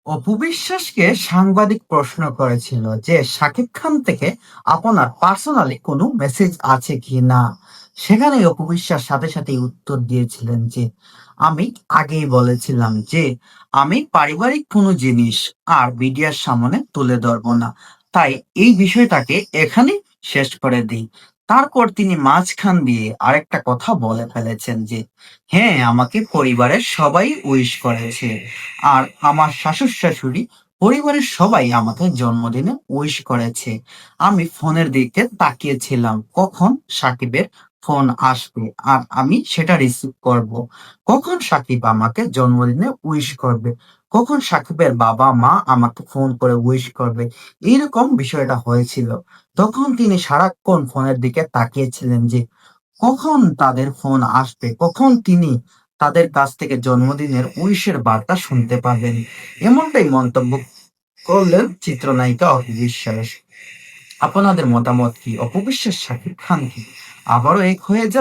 অপু বিশ্বাসকে সাংবাদিক প্রশ্ন করেছিল যে শাকিব খান থেকে আপনার পার্সোনালি কোনো মেসেজ আছে কি না। সেখানে অপু বিশ্বাস সাথে সাথে উত্তর দিয়েছিলেন যে আমি আগেই বলেছিলাম যে আমি পারিবারিক কোনো জিনিস আর মিডিয়ার সামনে তুলে ধরবো না, তাই এই বিষয়টাকে এখানে শেষ করে দিই। তারপর তিনি মাঝখান দিয়ে আরেকটা কথা বলে ফেলেছেন যে হ্যাঁ, আমাকে পরিবারের সবাই উইশ করেছে, আর আমার শাশুড়-শাশুড়ি, পরিবারের সবাই আমাকে জন্মদিনে উইশ করেছে। আমি ফোনের দিকে তাকিয়েছিলাম কখন সাকিবের ফোন আসবে আর আমি সেটা রিসিভ করব। কখন সাকিব আমাকে জন্মদিনে উইশ করবে, কখন সাকিবের বাবা-মা আমাকে ফোন করে উইশ করবে। এইরকম বিষয়টা হয়েছিল। তখন তিনি সারাক্ষণ ফোনের দিকে তাকিয়েছিলেন যে কখন তাদের ফোন আসবে, কখন তিনি তাদের কাছ থেকে জন্মদিনের উইশের বার্তা শুনতে পাবেন। এমনটাই মন্তব্য করলেন চিত্রনায়িকা অপু বিশ্বাস। আপনাদের মতামত কি? অপু বিশ্বাস শাকিব খান কি আবারও এক হয়ে যাবে?